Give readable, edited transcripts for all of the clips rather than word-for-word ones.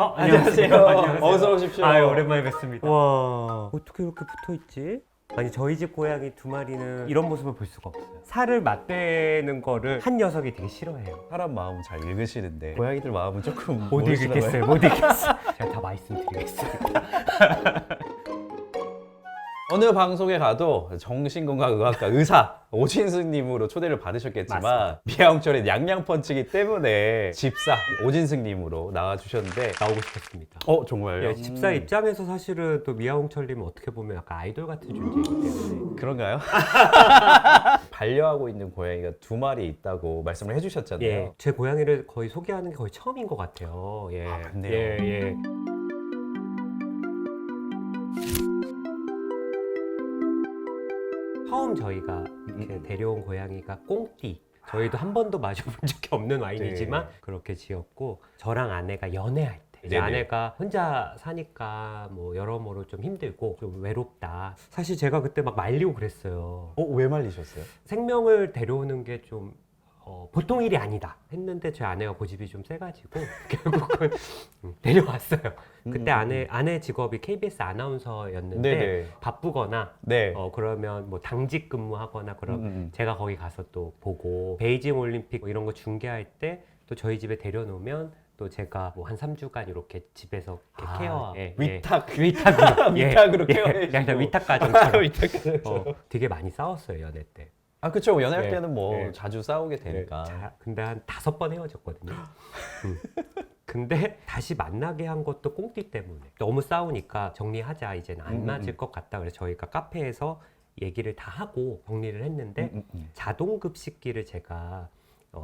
안녕하세요. 안녕하세요. 어서 오십시오. 아유, 오랜만에 뵙습니다. 와. 어떻게 이렇게 붙어있지? 아니 저희 집 고양이 두 마리는 이런 모습을 볼 수가 없어요. 살을 맞대는 거를 한 녀석이 되게 싫어해요. 사람 마음 잘 읽으시는데 고양이들 마음은 조금 못 모르시나 봐요. 읽겠어요. 못 읽겠어요. 제가 다 말씀드리겠습니다. 어느 방송에 가도 정신건강의학과 의사 오진승님으로 초대를 받으셨겠지만 맞습니다. 미아홍철의 양양펀치기 때문에 집사 오진승님으로 나와주셨는데 나오고 싶었습니다. 정말요? 예, 집사 입장에서 사실은 또 미아홍철님은 어떻게 보면 약간 아이돌 같은 존재이기 때문에 그런가요? 반려하고 있는 고양이가 두 마리 있다고 말씀을 해주셨잖아요. 예, 제 고양이를 거의 소개하는 게 거의 처음인 것 같아요. 예, 맞네요. 예. 처음 저희가 이렇게 데려온 고양이가 꽁띠. 저희도 한 번도 마셔본 적이 없는 와인이지만 네. 그렇게 지었고 저랑 아내가 연애할 때 이제 네네. 아내가 혼자 사니까 뭐 여러모로 좀 힘들고 좀 외롭다. 사실 제가 그때 막 말리고 그랬어요. 왜 말리셨어요? 생명을 데려오는 게 좀 보통 일이 아니다 했는데 제 아내가 고집이 좀 세가지고 결국은 데려왔어요. 그때 아내 직업이 KBS 아나운서였는데 네네. 바쁘거나 네. 그러면 뭐 당직 근무하거나 그럼 음. 제가 거기 가서 또 보고 베이징 올림픽 뭐 이런 거 중계할 때 또 저희 집에 데려놓으면 또 제가 뭐 한 3주간 이렇게 집에서 이렇게 케어 위탁. 위탁으로 위탁으로 케어해 그냥 주고. 위탁 가정처럼 위탁 가정처럼. 되게 많이 싸웠어요 연애 때. 그쵸. 연애할 예, 때는 뭐 예. 자주 싸우게 되니까. 근데 한 5번 헤어졌거든요. 근데 다시 만나게 한 것도 꽁띠 때문에. 너무 싸우니까 정리하자. 이제는 안 맞을 것 같다. 그래서 저희가 카페에서 얘기를 다 하고 정리를 했는데 자동 급식기를 제가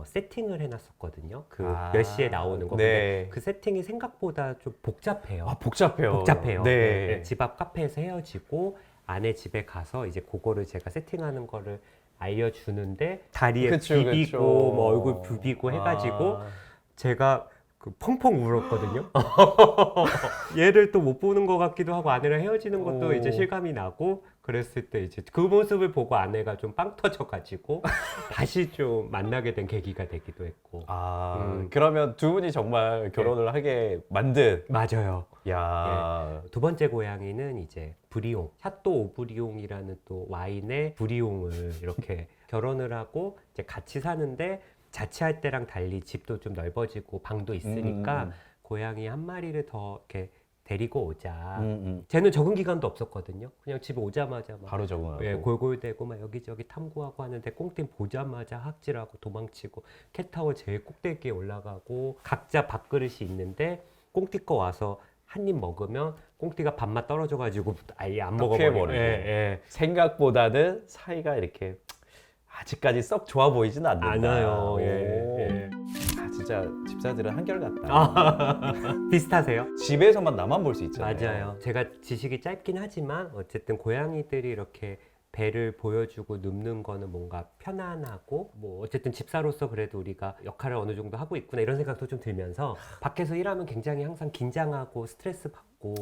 세팅을 해놨었거든요. 그 몇 시에 나오는 거. 네. 근데 그 세팅이 생각보다 좀 복잡해요. 복잡해요. 복잡해요. 네. 집 앞 카페에서 헤어지고 아내 집에 가서 이제 그거를 제가 세팅하는 거를 알려주는데 다리에 그쵸, 비비고 그쵸. 뭐 얼굴 부비고 해가지고 제가 그 펑펑 울었거든요. 얘를 또 못 보는 것 같기도 하고 아내랑 헤어지는 것도 오. 이제 실감이 나고 그랬을 때 이제 그 모습을 보고 아내가 좀 빵 터져가지고 다시 좀 만나게 된 계기가 되기도 했고. 그러면 두 분이 정말 결혼을 하게 만든. 맞아요. 야. 두 번째 고양이는 이제 브리옹, 샤또 오브리옹이라는 또 와인의 브리옹을 이렇게 결혼을 하고 이제 같이 사는데 자취할 때랑 달리 집도 좀 넓어지고 방도 있으니까 고양이 한 마리를 더 이렇게 데리고 오자. 쟤는 적응 기간도 없었거든요. 그냥 집에 오자마자 막 바로 적응하고. 예, 골골대고 막 여기저기 탐구하고 하는데 꽁띠는 보자마자 학질하고 도망치고 캣타워 제일 꼭대기에 올라가고 각자 밥그릇이 있는데 꽁띠 거 와서 한 입 먹으면 꽁띠가 밥맛 떨어져가지고 아예 안 먹어버려요. 피해버리고. 예. 생각보다는 사이가 이렇게 아직까지 썩 좋아 보이진 않는다. 않아요. 오. 예. 진짜 집사들은 한결같다. 비슷하세요? 집에서만 나만 볼 수 있잖아요. 맞아요. 제가 지식이 짧긴 하지만 어쨌든 고양이들이 이렇게 배를 보여주고 눕는 거는 뭔가 편안하고 뭐 어쨌든 집사로서 그래도 우리가 역할을 어느 정도 하고 있구나 이런 생각도 좀 들면서 밖에서 일하면 굉장히 항상 긴장하고 스트레스 받고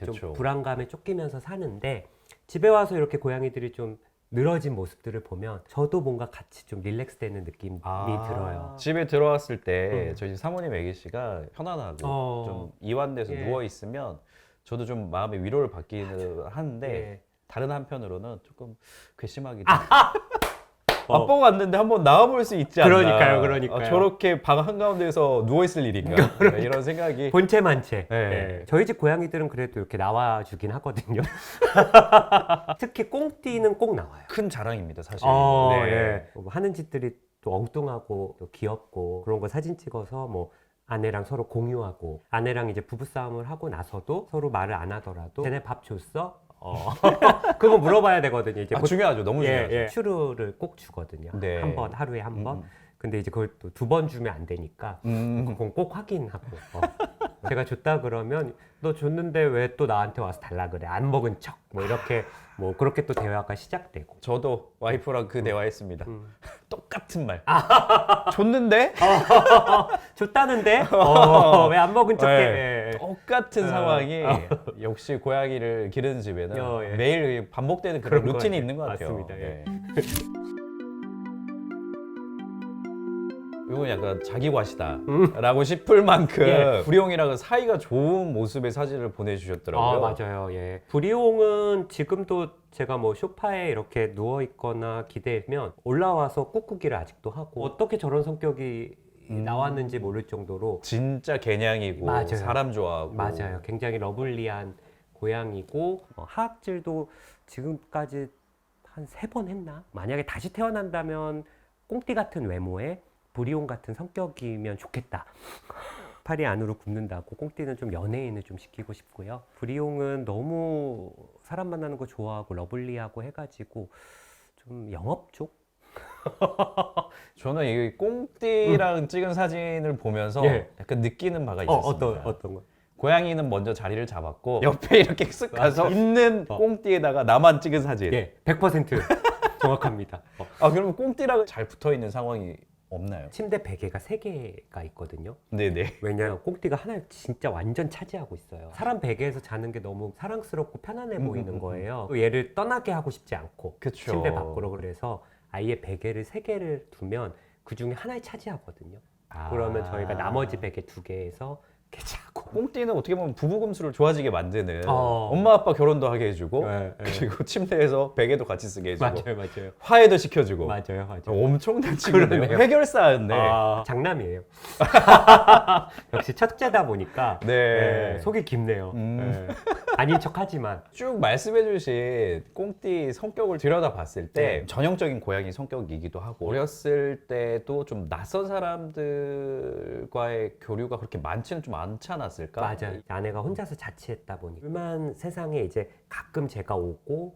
좀 그쵸. 불안감에 쫓기면서 사는데 집에 와서 이렇게 고양이들이 좀 늘어진 모습들을 보면 저도 뭔가 같이 좀 릴렉스 되는 느낌이 들어요. 집에 들어왔을 때 저희 사모님 애기 씨가 편안하고 어. 좀 이완돼서 예. 누워 있으면 저도 좀 마음의 위로를 받기는 하는데 예. 다른 한편으로는 조금 괘씸하기도 아빠가 왔는데 한번 나와볼 수 있지 않나. 그러니까요. 저렇게 방 한가운데에서 누워있을 일인가. 이런 생각이. 본체만체. 네. 예. 저희 집 고양이들은 그래도 이렇게 나와주긴 하거든요. 특히 꽁띠는 꼭 나와요. 큰 자랑입니다, 사실. 예. 뭐 하는 짓들이 또 엉뚱하고 또 귀엽고 그런 거 사진 찍어서 뭐 아내랑 서로 공유하고 아내랑 이제 부부싸움을 하고 나서도 서로 말을 안 하더라도 쟤네 밥 줬어? 그거 물어봐야 되거든요. 이제 중요하죠. 너무 중요하죠. 슈르를 꼭 주거든요. 네. 한 번, 하루에 한 번. 근데 이제 그걸 또 2번 주면 안 되니까 그건 꼭 확인하고 제가 줬다 그러면 너 줬는데 왜 또 나한테 와서 달라 그래 안 먹은 척 뭐 이렇게 뭐 그렇게 또 대화가 시작되고 저도 와이프랑 그 대화했습니다. 똑같은 말. 줬는데? 줬다는데 왜 안 먹은 척해? 네. 똑같은 상황이 역시 고양이를 기르는 집에는 예. 매일 반복되는 그런 그런 루틴이 것 있는 것 같아요. 맞습니다. 예. 이건 약간 자기 과시다라고 싶을 만큼 예. 부리용이랑 사이가 좋은 모습의 사진을 보내주셨더라고요. 맞아요. 예. 부리용은 지금도 제가 뭐 소파에 이렇게 누워 있거나 기대면 올라와서 꾹꾹이를 아직도 하고 어떻게 저런 성격이 나왔는지 모를 정도로 진짜 개냥이고 맞아요. 사람 좋아하고. 맞아요. 굉장히 러블리한 고양이고 하악질도 지금까지 한 3번 했나? 만약에 다시 태어난다면 꽁띠 같은 외모에 부리용 같은 성격이면 좋겠다. 팔이 안으로 굽는다고 꽁띠는 좀 연예인을 좀 시키고 싶고요. 부리용은 너무 사람 만나는 거 좋아하고 러블리하고 해가지고 좀 영업 쪽? 저는 이 꽁띠랑 찍은 사진을 보면서 예. 약간 느끼는 바가 있었습니다. 어떤 거? 고양이는 먼저 자리를 잡았고 옆에 이렇게 쓱 가서 있는 꽁띠에다가 나만 찍은 사진. 예, 100% 정확합니다. 그러면 꽁띠랑 잘 붙어 있는 상황이 없나요? 침대 베개가 3개가 있거든요. 네네. 왜냐면 꽁띠가 하나를 진짜 완전 차지하고 있어요. 사람 베개에서 자는 게 너무 사랑스럽고 편안해 보이는 거예요. 또 얘를 떠나게 하고 싶지 않고 그쵸. 침대 밖으로. 그래서 아예 베개를 3개를 두면 그 중에 하나를 차지하거든요. 그러면 저희가 나머지 베개 2개에서 이렇게 자고. 꽁띠는 어떻게 보면 부부금수를 좋아지게 만드는 어. 엄마 아빠 결혼도 하게 해주고 네, 네. 그리고 침대에서 베개도 같이 쓰게 해주고 맞아요. 화해도 시켜주고 맞아요. 엄청난 친구네요. 그러네요. 해결사였네. 장남이에요. 역시 첫째다 보니까 네. 속이 깊네요. 아닌 척하지만 쭉 말씀해주신 꽁띠 성격을 들여다봤을 때 전형적인 고양이 성격이기도 하고 어렸을 때도 좀 낯선 사람들과의 교류가 그렇게 많지는 좀 않지 않았을까? 맞아요. 아내가 혼자서 자취했다 보니 불만 세상에 이제 가끔 제가 오고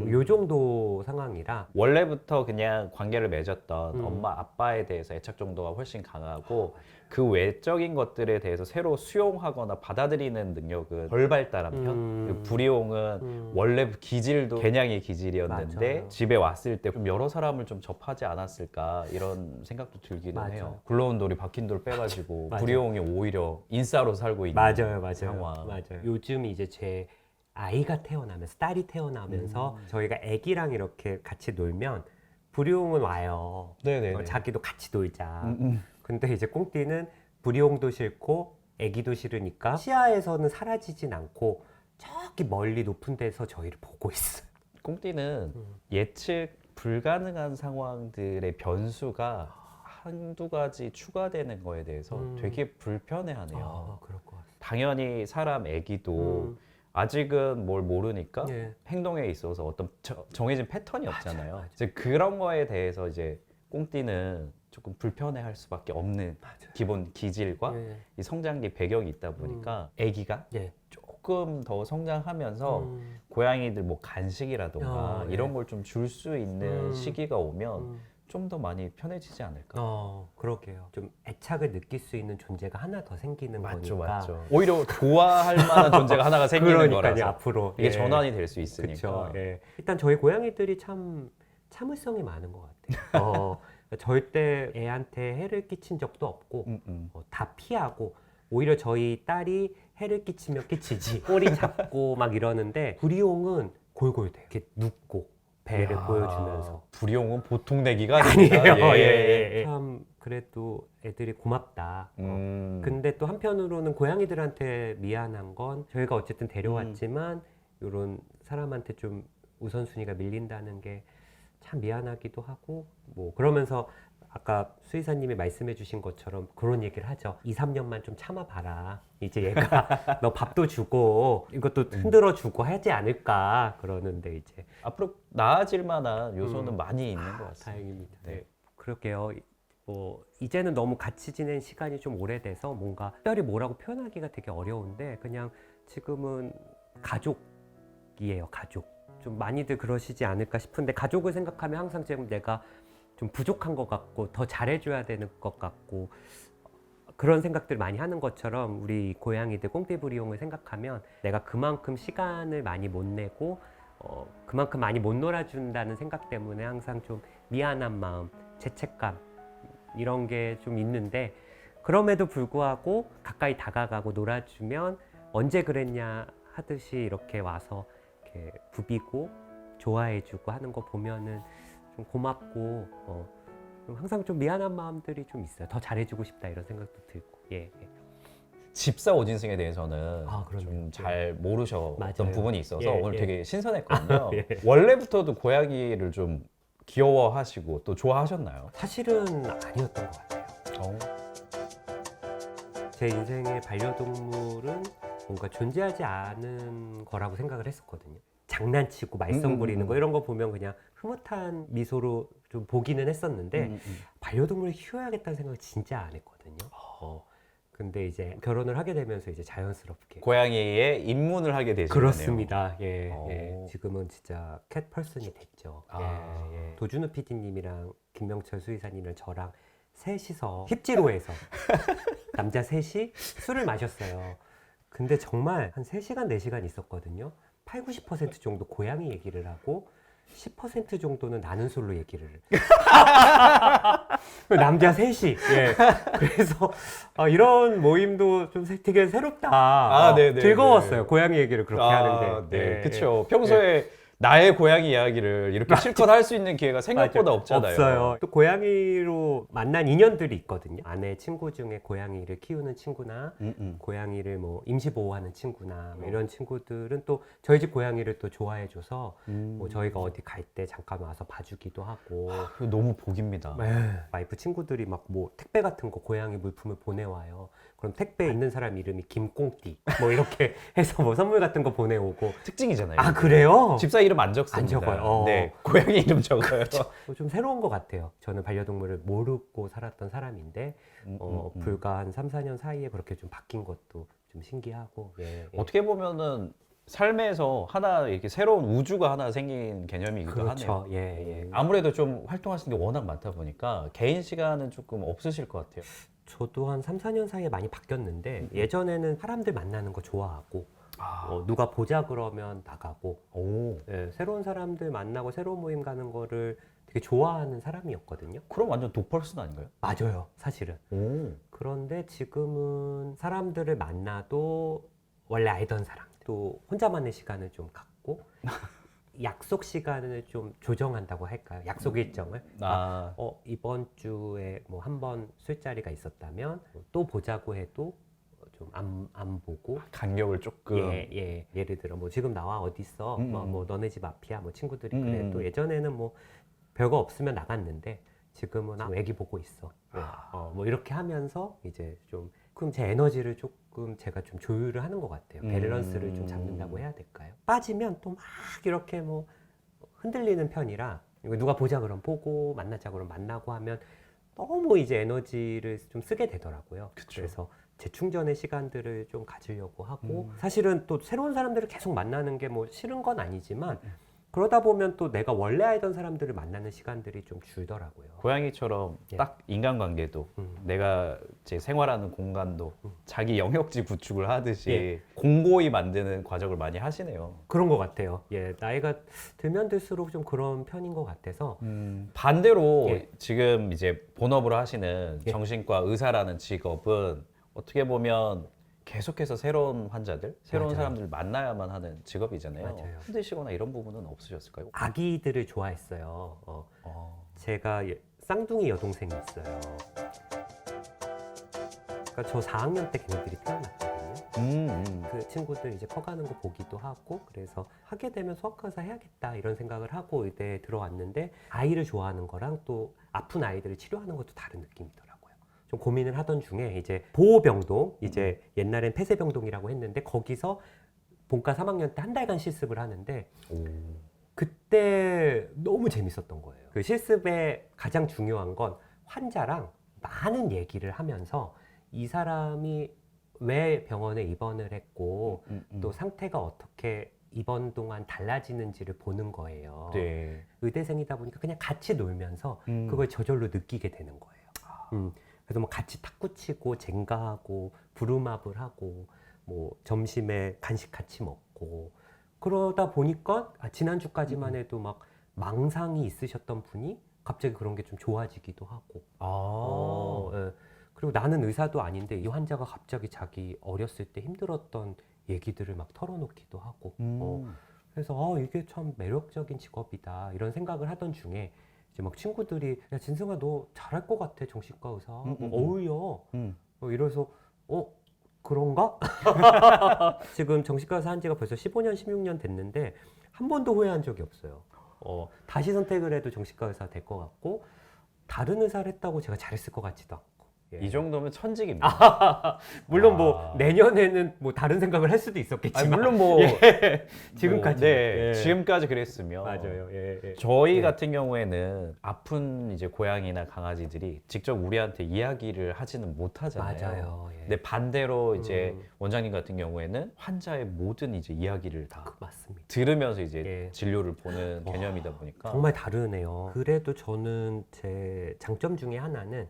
요 정도 상황이라 원래부터 그냥 관계를 맺었던 엄마 아빠에 대해서 애착 정도가 훨씬 강하고 그 외적인 것들에 대해서 새로 수용하거나 받아들이는 능력은 덜 발달한 편. 그 부리용은 원래 기질도 개냥이 기질이었는데 맞아요. 집에 왔을 때 좀 여러 사람을 좀 접하지 않았을까 이런 생각도 들기는 맞아요. 해요. 굴러온 돌이 박힌 돌 빼가지고 맞아요. 부리용이 오히려 인싸로 살고 있는 상황. 맞아요. 요즘 이제 제 아이가 태어나면서 딸이 태어나면서 저희가 아기랑 이렇게 같이 놀면 부리용은 와요. 네네. 자기도 같이 놀자. 근데 이제 꽁띠는 부리용도 싫고 아기도 싫으니까 시야에서는 사라지진 않고 저기 멀리 높은 데서 저희를 보고 있어요. 꽁띠는 예측 불가능한 상황들의 변수가 한두 가지 추가되는 거에 대해서 되게 불편해하네요. 그럴 것 같아요. 당연히 사람 애기도 아직은 뭘 모르니까 예. 행동에 있어서 어떤 정해진 패턴이 없잖아요. 맞아요. 이제 그런 거에 대해서 이제 꽁띠는 조금 불편해할 수밖에 없는 기본 기질과 예. 이 성장기 배경이 있다 보니까 애기가 예. 조금 더 성장하면서 고양이들 뭐 간식이라던가 예. 이런 걸 좀 줄 수 있는 시기가 오면 좀 더 많이 편해지지 않을까? 그러게요. 좀 애착을 느낄 수 있는 존재가 하나 더 생기는 맞죠, 거니까. 맞죠. 오히려 좋아할 만한 존재가 하나가 생기는 그러니까요, 거라서 앞으로. 이게 예. 전환이 될 수 있으니까. 그쵸. 예. 일단 저희 고양이들이 참 참을성이 많은 것 같아요. 절대 애한테 해를 끼친 적도 없고 다 피하고 오히려 저희 딸이 해를 끼치면 끼치지 꼬리 잡고 막 이러는데 부리용은 골골 돼요. 이렇게 눕고 배를 이야, 보여주면서. 부리용은 보통 내기가 아닙니다. 아니에요. 참 그래도 애들이 고맙다. 근데 또 한편으로는 고양이들한테 미안한 건 저희가 어쨌든 데려왔지만 이런 사람한테 좀 우선순위가 밀린다는 게 참 미안하기도 하고 뭐 그러면서 아까 수의사님이 말씀해 주신 것처럼 그런 얘기를 하죠. 2, 3년만 좀 참아봐라. 이제 얘가 너 밥도 주고 이것도 흔들어 주고 하지 않을까 그러는데 이제 앞으로 나아질 만한 요소는 많이 있는 것 같습니다. 다행입니다. 네. 네. 그럴게요. 뭐 이제는 너무 같이 지낸 시간이 좀 오래돼서 뭔가 특별히 뭐라고 표현하기가 되게 어려운데 그냥 지금은 가족이에요. 가족. 좀 많이들 그러시지 않을까 싶은데 가족을 생각하면 항상 지금 내가 좀 부족한 것 같고 더 잘해줘야 되는 것 같고 그런 생각들 많이 하는 것처럼 우리 고양이들 꽁띠부리용을 생각하면 내가 그만큼 시간을 많이 못 내고 그만큼 많이 못 놀아준다는 생각 때문에 항상 좀 미안한 마음, 죄책감 이런 게 좀 있는데 그럼에도 불구하고 가까이 다가가고 놀아주면 언제 그랬냐 하듯이 이렇게 와서 이렇게 부비고 좋아해주고 하는 거 보면은 좀 고맙고 좀 항상 좀 미안한 마음들이 좀 있어요. 더 잘해주고 싶다 이런 생각도 들고. 예. 예. 집사 오진승에 대해서는 아, 그럼요. 좀 잘 모르셨던 맞아요. 부분이 있어서 예, 오늘 예. 되게 신선했거든요. 예. 원래부터도 고양이를 좀 귀여워하시고 또 좋아하셨나요? 사실은 아니었던 것 같아요. 어. 제 인생의 반려동물은 뭔가 존재하지 않은 거라고 생각을 했었거든요. 장난치고 말썽 부리는 거 이런 거 보면 그냥 흐뭇한 미소로 좀 보기는 했었는데 반려동물을 키워야겠다는 생각을 진짜 안 했거든요. 근데 이제 결혼을 하게 되면서 이제 자연스럽게 고양이의 입문을 하게 되신 그렇습니다. 예, 오. 예. 지금은 진짜 캣 펄슨이 됐죠. 아. 예, 예. 도준우 PD님이랑 김명철 수의사님이랑 저랑 셋이서 힙지로에서 남자 셋이 술을 마셨어요. 근데 정말 한 3시간, 4시간 있었거든요. 8, 90% 정도 고양이 얘기를 하고 10% 정도는 나는 솔로 얘기를 남자 셋이 예. 그래서 이런 모임도 좀 되게 새롭다. 네네. 즐거웠어요. 고양이 얘기를 그렇게 하는 게. 네, 예, 그렇죠. 평소에 나의 고양이 이야기를 이렇게 실컷 할 수 있는 기회가 생각보다 맞아요. 없잖아요. 없어요. 또 고양이로 만난 인연들이 있거든요. 아내 친구 중에 고양이를 키우는 친구나 고양이를 뭐 임시 보호하는 친구나 뭐 이런 친구들은 또 저희 집 고양이를 또 좋아해줘서 뭐 저희가 어디 갈 때 잠깐 와서 봐주기도 하고. 그거 너무 복입니다. 와이프 친구들이 막 뭐 택배 같은 거 고양이 물품을 보내와요. 그럼 택배에 있는 사람 이름이 김꽁띠 뭐 이렇게 해서 뭐 선물 같은 거 보내오고. 특징이잖아요. 아 그래요? 집사 이름 안 적습니다. 안 적어요. 네, 고양이 이름 적어요. 좀 새로운 것 같아요. 저는 반려동물을 모르고 살았던 사람인데 불과 한 3, 4년 사이에 그렇게 좀 바뀐 것도 좀 신기하고. 예, 예. 어떻게 보면은 삶에서 하나 이렇게 새로운 우주가 하나 생긴 개념이기도 그렇죠. 하네요. 예, 예. 아무래도 좀 활동하시는 게 워낙 많다 보니까 개인 시간은 조금 없으실 것 같아요. 저도 한 3, 4년 사이에 많이 바뀌었는데 예전에는 사람들 만나는 거 좋아하고 누가 보자 그러면 나가고 예, 새로운 사람들 만나고 새로운 모임 가는 거를 되게 좋아하는 사람이었거든요. 그럼 완전 독펄슨 아닌가요? 맞아요, 사실은. 그런데 지금은 사람들을 만나도 원래 알던 사람, 또 혼자만의 시간을 좀 갖고 약속 시간을 좀 조정한다고 할까요? 약속 일정을. 이번 주에 뭐 한 번 술자리가 있었다면 또 보자고 해도 좀 안 보고. 간격을 조금. 예. 예를 들어 뭐 지금 나와 어디 있어? 뭐 너네 집 앞이야? 뭐 친구들이 그래. 또 예전에는 뭐 별거 없으면 나갔는데 지금은 애기 보고 있어. 뭐 이렇게 하면서 이제 좀 그럼 제 에너지를 조금 제가 좀 조율을 하는 것 같아요. 밸런스를 좀 잡는다고 해야 될까요? 빠지면 또 막 이렇게 뭐 흔들리는 편이라 누가 보자 그러면 보고 만나자 그러면 만나고 하면 너무 이제 에너지를 좀 쓰게 되더라고요. 그쵸. 그래서 재충전의 시간들을 좀 가지려고 하고 사실은 또 새로운 사람들을 계속 만나는 게 뭐 싫은 건 아니지만 그러다 보면 또 내가 원래 알던 사람들을 만나는 시간들이 좀 줄더라고요. 고양이처럼 예. 딱 인간관계도 내가 이제 생활하는 공간도 자기 영역지 구축을 하듯이 예. 공고히 만드는 과정을 많이 하시네요. 그런 것 같아요. 예, 나이가 들면 들수록 좀 그런 편인 것 같아서. 반대로 예. 지금 이제 본업으로 하시는 예. 정신과 의사라는 직업은 어떻게 보면 계속해서 새로운 환자들, 새로운 맞아요. 사람들을 만나야만 하는 직업이잖아요. 맞아요. 힘드시거나 이런 부분은 없으셨을까요? 아기들을 좋아했어요. 제가 쌍둥이 여동생이 있어요. 그러니까 저 4학년 때 걔네들이 태어났거든요. 그 친구들 이제 커가는 거 보기도 하고 그래서 하게 되면 수학과사 해야겠다 이런 생각을 하고 의대에 들어왔는데 아이를 좋아하는 거랑 또 아픈 아이들을 치료하는 것도 다른 느낌이더라고요. 좀 고민을 하던 중에 이제 보호병동, 이제 옛날엔 폐쇄병동이라고 했는데 거기서 본과 3학년 때 한 달간 실습을 하는데 그때 너무 재밌었던 거예요. 그 실습의 가장 중요한 건 환자랑 많은 얘기를 하면서 이 사람이 왜 병원에 입원을 했고 또 상태가 어떻게 입원 동안 달라지는지를 보는 거예요. 네. 의대생이다 보니까 그냥 같이 놀면서 그걸 저절로 느끼게 되는 거예요. 그래서 뭐 같이 탁구 치고 젠가하고 부루마블 하고 뭐 점심에 간식 같이 먹고 그러다 보니까 지난주까지만 해도 막 망상이 있으셨던 분이 갑자기 그런 게 좀 좋아지기도 하고. 예. 그리고 나는 의사도 아닌데 이 환자가 갑자기 자기 어렸을 때 힘들었던 얘기들을 막 털어놓기도 하고. 그래서 이게 참 매력적인 직업이다 이런 생각을 하던 중에 이제 막 친구들이 야 진승아 너 잘할 것 같아 정신과 의사 뭐 어울려 음. 이래서 그런가? 지금 정신과 의사 한 지가 벌써 15년 16년 됐는데 한 번도 후회한 적이 없어요. 다시 선택을 해도 정신과 의사 될 것 같고 다른 의사를 했다고 제가 잘했을 것 같지도 않고. 예. 이 정도면 천직입니다. 물론 뭐 내년에는 뭐 다른 생각을 할 수도 아니, 있었겠지만 물론 뭐 지금까지 네, 예. 지금까지 그랬으면 맞아요. 예. 저희 예. 같은 경우에는 아픈 이제 고양이나 강아지들이 직접 우리한테 이야기를 하지는 못하잖아요. 맞아요. 예. 근데 반대로 이제 원장님 같은 경우에는 환자의 모든 이제 이야기를 다 맞습니다. 들으면서 이제 예. 진료를 보는 개념이다 보니까 정말 다르네요. 그래도 저는 제 장점 중에 하나는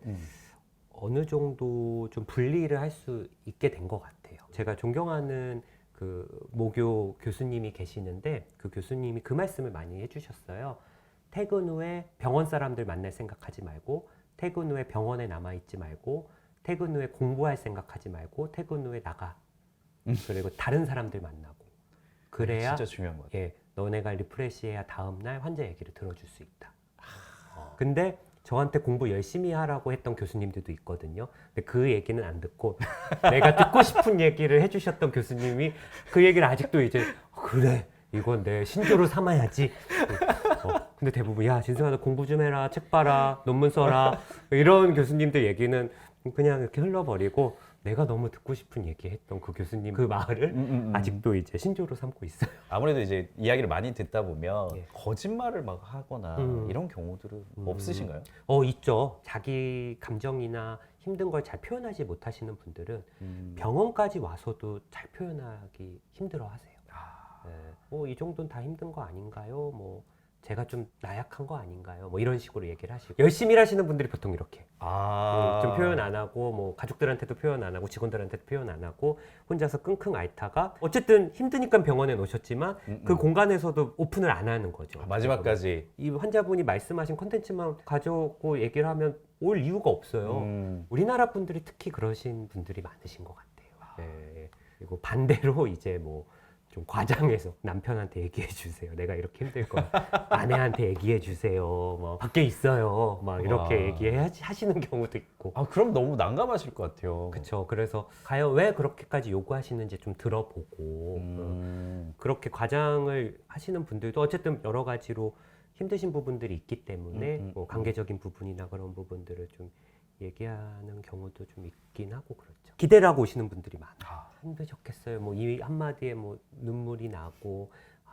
어느 정도 좀 분리를 할 수 있게 된 것 같아요. 제가 존경하는 그 모교 교수님이 계시는데 그 교수님이 그 말씀을 많이 해주셨어요. 퇴근 후에 병원 사람들 만날 생각하지 말고 퇴근 후에 병원에 남아있지 말고 퇴근 후에 공부할 생각하지 말고 퇴근 후에 나가. 그리고 다른 사람들 만나고 그래야 진짜 중요한 것 같아요. 예, 너네가 리프레시해야 다음날 환자 얘기를 들어줄 수 있다. 근데 저한테 공부 열심히 하라고 했던 교수님들도 있거든요. 근데 그 얘기는 안 듣고 내가 듣고 싶은 얘기를 해주셨던 교수님이 그 얘기를 아직도 이제 그래 이건 내 신조로 삼아야지. 근데 대부분 야 진승아 너 공부 좀 해라 책 봐라 논문 써라 이런 교수님들 얘기는 그냥 이렇게 흘러버리고 내가 너무 듣고 싶은 얘기했던 그 교수님 그 말을 아직도 이제 신조로 삼고 있어요. 아무래도 이제 이야기를 많이 듣다 보면 예. 거짓말을 막 하거나 이런 경우들은 없으신가요? 있죠. 자기 감정이나 힘든 걸 잘 표현하지 못하시는 분들은 병원까지 와서도 잘 표현하기 힘들어 하세요. 이 정도는 다 힘든 거 아닌가요? 뭐 제가 좀 나약한 거 아닌가요? 뭐 이런 식으로 얘기를 하시고 열심히 일하시는 분들이 보통 이렇게 좀 표현 안 하고 뭐 가족들한테도 표현 안 하고 직원들한테도 표현 안 하고 혼자서 끙끙 앓다가 어쨌든 힘드니까 병원에 오셨지만 그 공간에서도 오픈을 안 하는 거죠. 마지막까지 이 환자분이 말씀하신 콘텐츠만 가져오고 얘기를 하면 올 이유가 없어요. 우리나라 분들이 특히 그러신 분들이 많으신 것 같아요. 예. 그리고 반대로 이제 뭐 좀 과장해서 남편한테 얘기해 주세요. 내가 이렇게 힘들 거 아내한테 얘기해 주세요. 뭐 밖에 있어요. 막 이렇게 얘기하시는 경우도 있고. 그럼 너무 난감하실 것 같아요. 그렇죠. 그래서 과연 왜 그렇게까지 요구하시는지 좀 들어보고 그렇게 과장을 하시는 분들도 어쨌든 여러 가지로 힘드신 부분들이 있기 때문에 뭐 관계적인 부분이나 그런 부분들을 좀 얘기하는 경우도 좀 있긴 하고 그렇죠. 기대를 하고 오시는 분들이 많아요. 힘드셨겠어요. 뭐 이 한마디에 뭐 눈물이 나고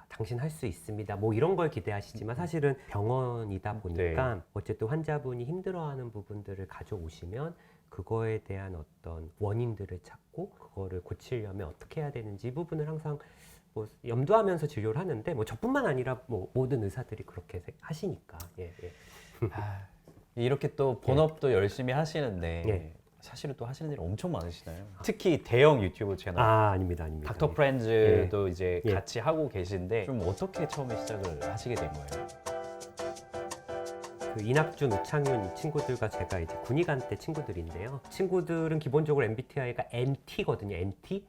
당신 할 수 있습니다. 뭐 이런 걸 기대하시지만 사실은 병원이다 보니까 어쨌든 환자분이 힘들어하는 부분들을 가져오시면 그거에 대한 어떤 원인들을 찾고 그거를 고치려면 어떻게 해야 되는지 이 부분을 항상 뭐 염두하면서 진료를 하는데 뭐 저뿐만 아니라 뭐 모든 의사들이 그렇게 하시니까. 예. 이렇게 또 본업도 열심히 하시는데 사실은 또 하시는 일이 엄청 많으시나요? 특히 대형 유튜브 채널 아닙니다. 닥터 프렌즈도 이제 같이 하고 계신데 좀 어떻게 처음에 시작을 하시게 된 거예요? 그 이낙준, 우창윤 이 친구들과 제가 이제 군의관 때 친구들인데요. 친구들은 기본적으로 MBTI가 MT거든요. MT.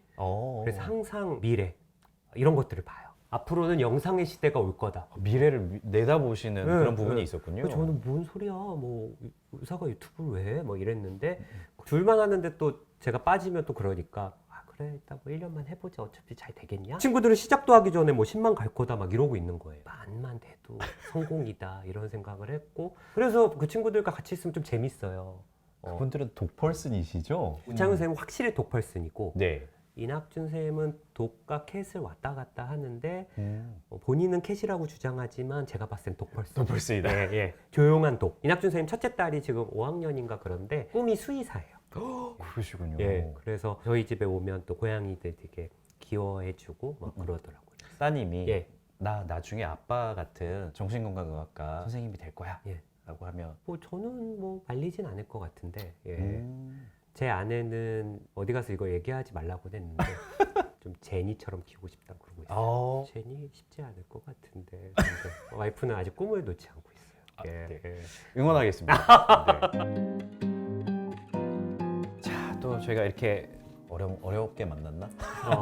그래서 항상 미래 이런 것들을 봐요. 앞으로는 영상의 시대가 올 거다. 미래를 내다보시는 그런 부분이 있었군요. 저는 뭔 소리야, 뭐 의사가 유튜브를 왜? 뭐 이랬는데 둘만 하는데 또 제가 빠지면 또 그러니까 그래 일단 뭐 1년만 해보자 어차피 잘 되겠냐? 친구들은 시작도 하기 전에 뭐 10만 갈 거다 막 이러고 있는 거예요. 만만 돼도 성공이다 이런 생각을 했고 그래서 그 친구들과 같이 있으면 좀 재밌어요. 그분들은 독펄슨이시죠? 우창훈 쌤은 확실히 독펄슨이고 네. 이낙준 쌤은 독과 캣을 왔다 갔다 하는데 본인은 캣이라고 주장하지만 제가 봤을 땐 독펄슨. 독펄슨이다. 예. 조용한 독. 이낙준 쌤 첫째 딸이 지금 5학년인가 그런데 꿈이 수의사예요. 그러시군요. 예. 그래서 저희 집에 오면 또 고양이들 되게 귀여워해주고 막 그러더라고요. 따님이 나 나중에 아빠 같은 정신건강의학과 선생님이 될 거야 라고 하면 뭐 저는 뭐 말리진 않을 것 같은데 제 아내는 어디 가서 이거 얘기하지 말라고 했는데 좀 제니처럼 키우고 싶다고 그러고 있어요. 제니 쉽지 않을 것 같은데 와이프는 아직 꿈을 놓지 않고 있어요. 응원하겠습니다. 자, 또 저희가 이렇게 어렵게 만났나?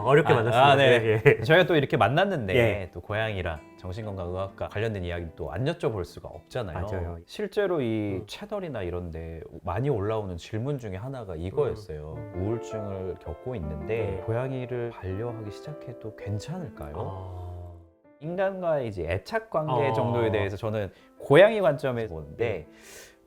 어렵게 만났습니다. 네. 예. 저희가 또 이렇게 만났는데 예. 또 고양이랑 정신건강의학과 관련된 이야기 또 안 여쭤볼 수가 없잖아요. 맞아요. 실제로 이 채널이나 이런데 많이 올라오는 질문 중에 하나가 이거였어요. 우울증을 겪고 있는데 고양이를 반려하기 시작해도 괜찮을까요? 인간과의 이제 애착 관계 정도에 대해서 저는 고양이 관점에서 보는데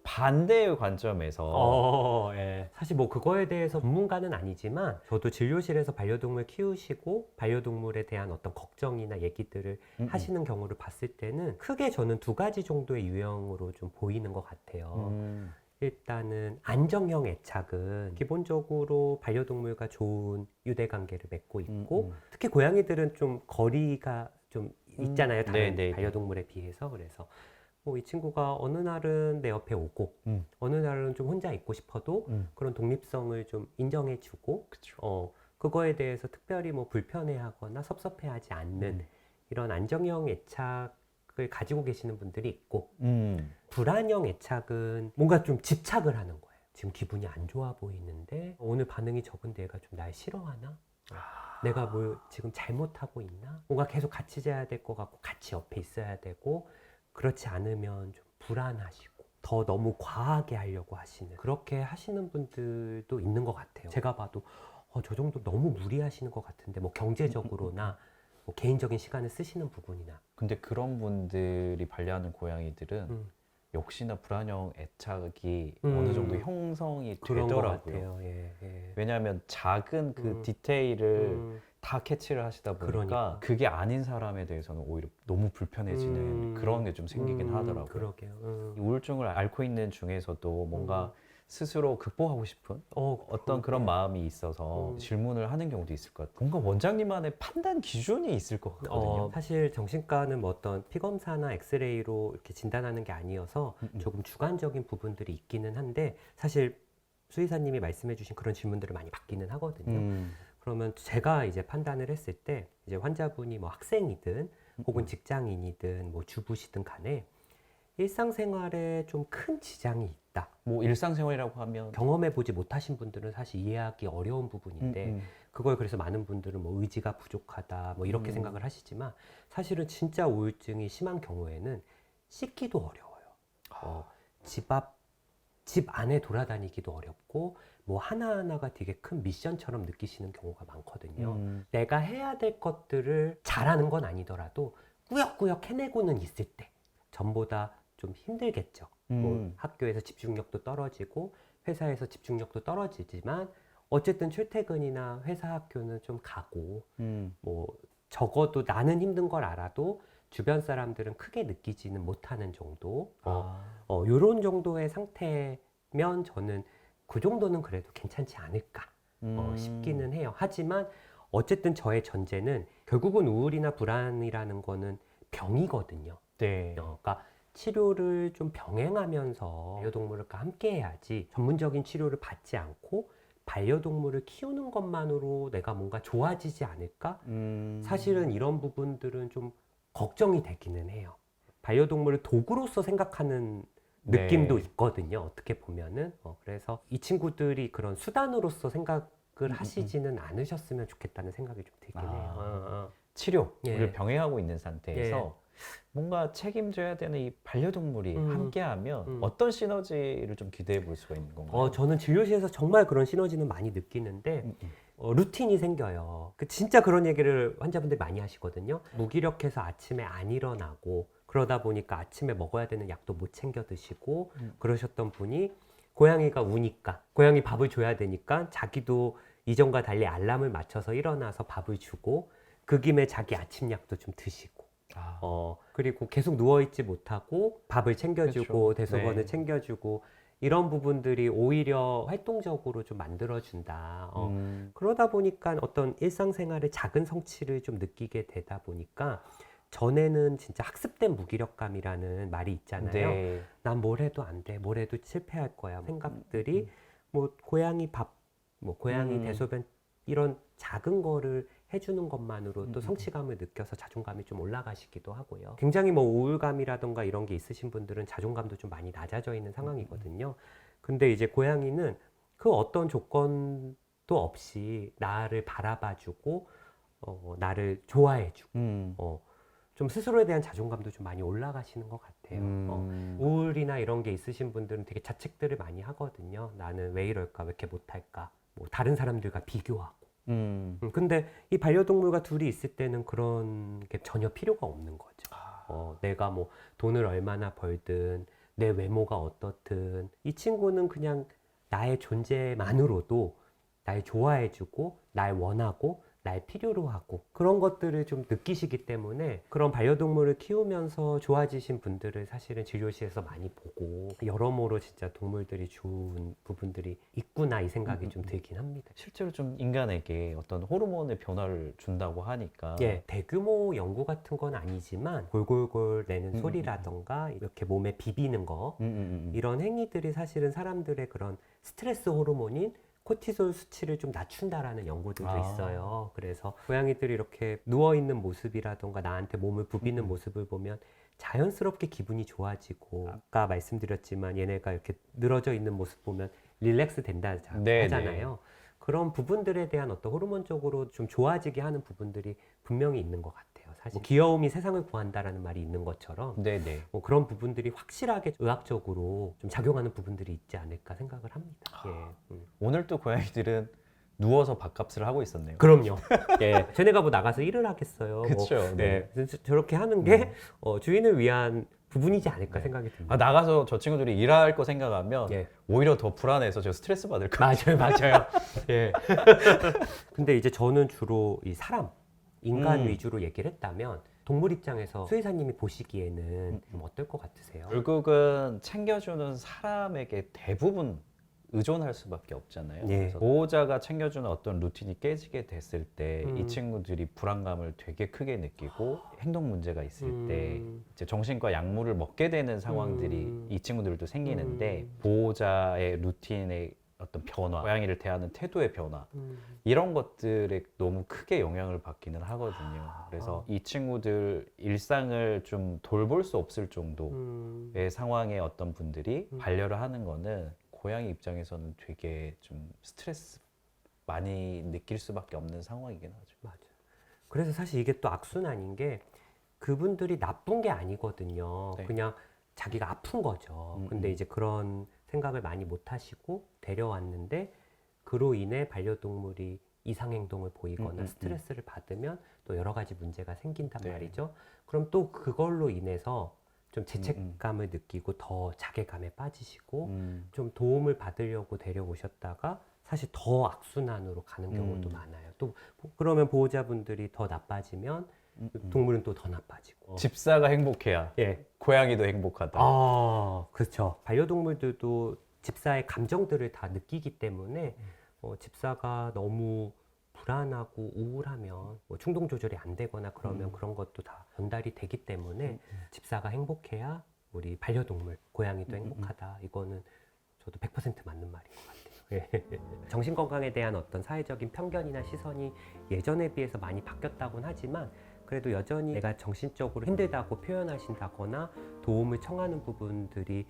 반대의 관점에서 예. 사실 뭐 그거에 대해서 전문가는 아니지만 저도 진료실에서 반려동물 키우시고 반려동물에 대한 어떤 걱정이나 얘기들을 하시는 경우를 봤을 때는 크게 저는 두 가지 정도의 유형으로 좀 보이는 것 같아요. 일단은 안정형 애착은 기본적으로 반려동물과 좋은 유대관계를 맺고 있고 특히 고양이들은 좀 거리가 좀 있잖아요. 다른 네네. 반려동물에 비해서. 그래서 뭐 이 친구가 어느 날은 내 옆에 오고 어느 날은 좀 혼자 있고 싶어도 그런 독립성을 좀 인정해주고 그거에 대해서 특별히 뭐 불편해하거나 섭섭해하지 않는 이런 안정형 애착을 가지고 계시는 분들이 있고 불안형 애착은 뭔가 좀 집착을 하는 거예요. 지금 기분이 안 좋아 보이는데 오늘 반응이 적은데 얘가 좀 날 싫어하나? 내가 뭘 지금 잘못하고 있나? 뭔가 계속 같이 자야 될 것 같고 같이 옆에 있어야 되고 그렇지 않으면 좀 불안하시고 더 너무 과하게 하려고 하시는 그렇게 하시는 분들도 있는 것 같아요. 제가 봐도 저 정도 너무 무리하시는 것 같은데 뭐 경제적으로나 뭐 개인적인 시간을 쓰시는 부분이나 근데 그런 분들이 반려하는 고양이들은 역시나 불안형 애착이 어느 정도 형성이 그런 것 되더라고요. 같아요. 예. 왜냐하면 작은 그 디테일을 다 캐치를 하시다 보니까 그러니까. 그게 아닌 사람에 대해서는 오히려 너무 불편해지는 그런 게 좀 생기긴 하더라고요. 그러게요. 이 우울증을 앓고 있는 중에서도 뭔가 스스로 극복하고 싶은 어떤 그런 마음이 있어서 질문을 하는 경우도 있을 것 같아요. 뭔가 원장님만의 판단 기준이 있을 것 같거든요. 사실 정신과는 뭐 어떤 피검사나 엑스레이로 이렇게 진단하는 게 아니어서 조금 주관적인 부분들이 있기는 한데 사실 수의사님이 말씀해주신 그런 질문들을 많이 받기는 하거든요. 그러면 제가 이제 판단을 했을 때 이제 환자분이 뭐 학생이든 혹은 직장인이든 뭐 주부시든 간에 일상생활에 좀 큰 지장이 있다. 뭐 일상생활이라고 하면 경험해보지 못하신 분들은 사실 이해하기 어려운 부분인데 그걸 그래서 많은 분들은 뭐 의지가 부족하다 뭐 이렇게 생각을 하시지만 사실은 진짜 우울증이 심한 경우에는 씻기도 어려워요. 집 안에 돌아다니기도 어렵고 뭐 하나하나가 되게 큰 미션처럼 느끼시는 경우가 많거든요. 내가 해야 될 것들을 잘하는 건 아니더라도 꾸역꾸역 해내고는 있을 때 전보다 좀 힘들겠죠. 뭐 학교에서 집중력도 떨어지고 회사에서 집중력도 떨어지지만 어쨌든 출퇴근이나 회사 학교는 좀 가고 뭐 적어도 나는 힘든 걸 알아도 주변 사람들은 크게 느끼지는 못하는 정도 요런 정도의 상태면 저는 그 정도는 그래도 괜찮지 않을까 싶기는 해요. 하지만 어쨌든 저의 전제는 결국은 우울이나 불안이라는 거는 병이거든요. 네. 그러니까 치료를 좀 병행하면서 반려동물과 함께 해야지 전문적인 치료를 받지 않고 반려동물을 키우는 것만으로 내가 뭔가 좋아지지 않을까? 사실은 이런 부분들은 좀 걱정이 되기는 해요. 반려동물을 도구로서 생각하는 느낌도 있거든요. 어떻게 보면은. 그래서 이 친구들이 그런 수단으로서 생각을 하시지는 않으셨으면 좋겠다는 생각이 좀 들긴 해요. 치료를 병행하고 있는 상태에서 뭔가 책임져야 되는 이 반려동물이 함께하면 어떤 시너지를 좀 기대해 볼 수가 있는 건가요? 저는 진료실에서 정말 그런 시너지는 많이 느끼는데 루틴이 생겨요. 진짜 그런 얘기를 환자분들이 많이 하시거든요. 무기력해서 아침에 안 일어나고 그러다 보니까 아침에 먹어야 되는 약도 못 챙겨 드시고 그러셨던 분이 고양이가 우니까 고양이 밥을 줘야 되니까 자기도 이전과 달리 알람을 맞춰서 일어나서 밥을 주고 그 김에 자기 아침약도 좀 드시고 그리고 계속 누워있지 못하고 밥을 챙겨주고 대소변을 챙겨주고 이런 부분들이 오히려 활동적으로 좀 만들어준다. 그러다 보니까 어떤 일상생활의 작은 성취를 좀 느끼게 되다 보니까 전에는 진짜 학습된 무기력감이라는 말이 있잖아요. 난 뭘 해도 안 돼, 뭘 해도 실패할 거야. 생각들이 뭐 고양이 밥, 뭐 고양이 대소변 이런 작은 거를 해주는 것만으로 또 성취감을 느껴서 자존감이 좀 올라가시기도 하고요. 굉장히 뭐 우울감이라던가 이런 게 있으신 분들은 자존감도 좀 많이 낮아져 있는 상황이거든요. 근데 이제 고양이는 그 어떤 조건도 도 없이 나를 바라봐주고 나를 좋아해주고 좀 스스로에 대한 자존감도 좀 많이 올라가시는 것 같아요. 우울이나 이런 게 있으신 분들은 되게 자책들을 많이 하거든요. 나는 왜 이럴까? 왜 이렇게 못할까? 뭐 다른 사람들과 비교하고. 근데 이 반려동물과 둘이 있을 때는 그런 게 전혀 필요가 없는 거죠. 내가 뭐 돈을 얼마나 벌든 내 외모가 어떻든 이 친구는 그냥 나의 존재만으로도 날 좋아해주고 날 원하고 날 필요로 하고 그런 것들을 좀 느끼시기 때문에 그런 반려동물을 키우면서 좋아지신 분들을 사실은 진료실에서 많이 보고 여러모로 진짜 동물들이 좋은 부분들이 있구나 이 생각이 좀 들긴 합니다. 실제로 좀 인간에게 어떤 호르몬의 변화를 준다고 하니까 예, 대규모 연구 같은 건 아니지만 골골골 내는 소리라던가 이렇게 몸에 비비는 거 이런 행위들이 사실은 사람들의 그런 스트레스 호르몬인 코티솔 수치를 좀 낮춘다라는 연구들도 있어요. 그래서 고양이들이 이렇게 누워있는 모습이라던가 나한테 몸을 부비는 모습을 보면 자연스럽게 기분이 좋아지고 아까 말씀드렸지만 얘네가 이렇게 늘어져 있는 모습 보면 릴렉스 된다 하잖아요. 그런 부분들에 대한 어떤 호르몬적으로 좀 좋아지게 하는 부분들이 분명히 있는 것 같아요. 사실 뭐 귀여움이 세상을 구한다라는 말이 있는 것처럼 뭐 그런 부분들이 확실하게 의학적으로 좀 작용하는 부분들이 있지 않을까 생각을 합니다. 오늘 또 고양이들은 누워서 밥값을 하고 있었네요. 그럼요. 예, 쟤네가 뭐 나가서 일을 하겠어요. 그렇죠. 뭐, 네. 저렇게 하는 게 주인을 위한 부분이지 않을까 생각이 듭니다. 나가서 저 친구들이 일할 거 생각하면 오히려 더 불안해서 저 스트레스 받을 것 같아요. 맞아요. 예. 근데 이제 저는 주로 이 사람, 인간 위주로 얘기를 했다면 동물 입장에서 수의사님이 보시기에는 좀 어떨 것 같으세요? 결국은 챙겨주는 사람에게 대부분 의존할 수밖에 없잖아요. 예. 그래서 보호자가 챙겨주는 어떤 루틴이 깨지게 됐을 때 이 친구들이 불안감을 되게 크게 느끼고 행동 문제가 있을 때 이제 정신과 약물을 먹게 되는 상황들이 이 친구들도 생기는데 보호자의 루틴의 어떤 변화, 고양이를 대하는 태도의 변화 이런 것들에 너무 크게 영향을 받기는 하거든요. 그래서 이 친구들 일상을 좀 돌볼 수 없을 정도의 상황에 어떤 분들이 반려를 하는 거는 고양이 입장에서는 되게 좀 스트레스 많이 느낄 수밖에 없는 상황이긴 하죠. 맞아요. 그래서 사실 이게 또 악순환인 게 그분들이 나쁜 게 아니거든요. 그냥 자기가 아픈 거죠. 근데 이제 그런 생각을 많이 못 하시고 데려왔는데 그로 인해 반려동물이 이상행동을 보이거나 스트레스를 받으면 또 여러 가지 문제가 생긴단 말이죠. 그럼 또 그걸로 인해서 좀 죄책감을 느끼고 더 자괴감에 빠지시고 좀 도움을 받으려고 데려오셨다가 사실 더 악순환으로 가는 경우도 많아요. 또 그러면 보호자분들이 더 나빠지면 동물은 또 더 나빠지고. 집사가 행복해야 고양이도 행복하다. 그렇죠. 반려동물들도 집사의 감정들을 다 느끼기 때문에 집사가 너무 불안하고 우울하면 뭐 충동 조절이 안 되거나 그러면 그런 것도 다 전달이 되기 때문에 집사가 행복해야 우리 반려동물 고양이도 행복하다. 이거는 저도 100% 맞는 말인 것 같아요. 정신건강에 대한 어떤 사회적인 편견이나 시선이 예전에 비해서 많이 바뀌었다고는 하지만 그래도 여전히 내가 정신적으로 힘들다고 표현하신다거나 도움을 청하는 부분들이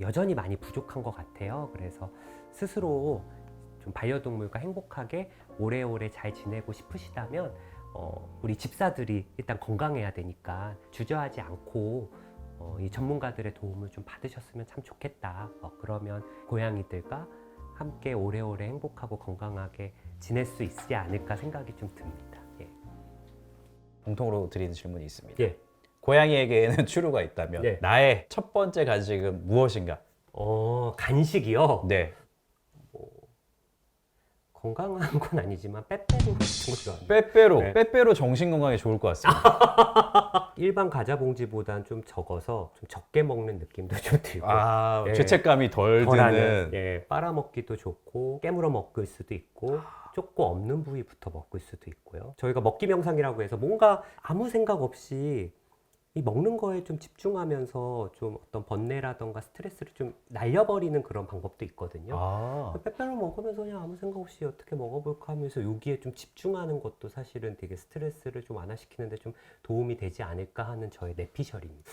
여전히 많이 부족한 것 같아요. 그래서 스스로 좀 반려동물과 행복하게 오래오래 잘 지내고 싶으시다면 우리 집사들이 일단 건강해야 되니까 주저하지 않고 이 전문가들의 도움을 좀 받으셨으면 참 좋겠다. 그러면 고양이들과 함께 오래오래 행복하고 건강하게 지낼 수 있지 않을까 생각이 좀 듭니다. 공통으로 드리는 질문이 있습니다. 예. 고양이에게는 추루가 있다면 나의 첫 번째 간식은 무엇인가? 간식이요? 네. 건강한 건 아니지만 빼빼로 같은 거 좋아합니다. 빼빼로. 빼빼로 정신 건강에 좋을 것 같습니다. 일반 과자 봉지보다는 좀 적어서 좀 적게 먹는 느낌도 좀 들고 죄책감이 덜 드는. 빨아먹기도 좋고 깨물어 먹을 수도 있고 좁고 없는 부위부터 먹을 수도 있고요. 저희가 먹기 명상이라고 해서 뭔가 아무 생각 없이 이 먹는 거에 좀 집중하면서 좀 어떤 번뇌라던가 스트레스를 좀 날려버리는 그런 방법도 있거든요. 빼빼로 먹으면서 그냥 아무 생각 없이 어떻게 먹어볼까 하면서 여기에 좀 집중하는 것도 사실은 되게 스트레스를 좀 완화시키는데 좀 도움이 되지 않을까 하는 저의 내피셜입니다.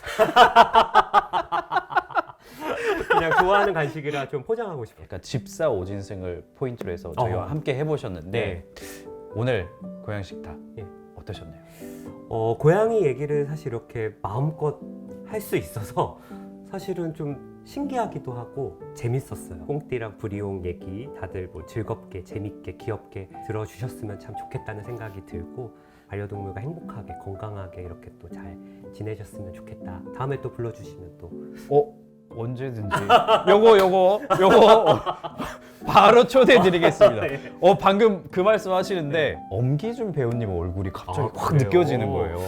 그냥 좋아하는 간식이라 좀 포장하고 싶어요. 약간 집사 오진승을 포인트로 해서 저희와 함께 해보셨는데 오늘 고향 식탁 예. 어떠셨나요? 고양이 얘기를 사실 이렇게 마음껏 할 수 있어서 사실은 좀 신기하기도 하고 재밌었어요. 꽁띠랑 브리옹 얘기 다들 뭐 즐겁게 재밌게 귀엽게 들어주셨으면 참 좋겠다는 생각이 들고 반려동물과 행복하게 건강하게 이렇게 또 잘 지내셨으면 좋겠다. 다음에 또 불러주시면 또 언제든지 요거 바로 초대드리겠습니다. 방금 그 말씀 하시는데 엄기준 배우님 얼굴이 갑자기 확 그래요? 느껴지는 거예요.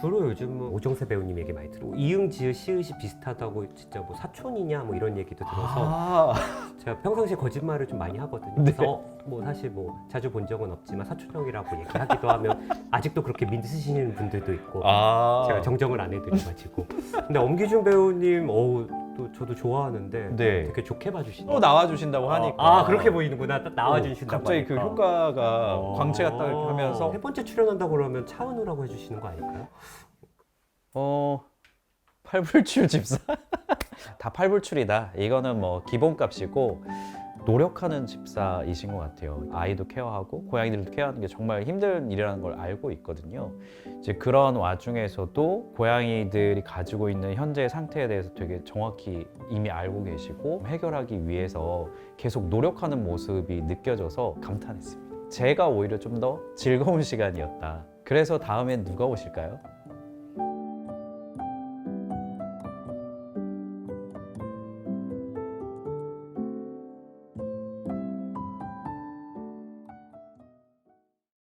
주로 요즘은 오정세 배우님 얘기 많이 들고 이응 지읒 시읒이 비슷하다고 진짜 뭐 사촌이냐 뭐 이런 얘기도 들어서 제가 평상시에 거짓말을 좀 많이 하거든요. 그래서 뭐 사실 뭐 자주 본 적은 없지만 사촌 형이라고 얘기하기도 하면 아직도 그렇게 믿으시는 분들도 있고 제가 정정을 안 해드려가지고 근데 엄기준 배우님 또 저도 좋아하는데 되게 좋게 봐주시네요. 또 나와주신다고 하니까 그렇게 보이는구나. 딱 나와주신다고 갑자기 하니까. 그 효과가 광채가 딱 이렇게 하면서 세 번째 출연한다고 그러면 차은우라고 해주시는 거 아닐까요? 팔불출 집사 다 팔불출이다. 이거는 뭐 기본값이고 노력하는 집사이신 것 같아요. 아이도 케어하고 고양이들도 케어하는 게 정말 힘든 일이라는 걸 알고 있거든요. 이제 그런 와중에서도 고양이들이 가지고 있는 현재 상태에 대해서 되게 정확히 이미 알고 계시고 해결하기 위해서 계속 노력하는 모습이 느껴져서 감탄했습니다. 제가 오히려 좀 더 즐거운 시간이었다. 그래서 다음엔 누가 오실까요?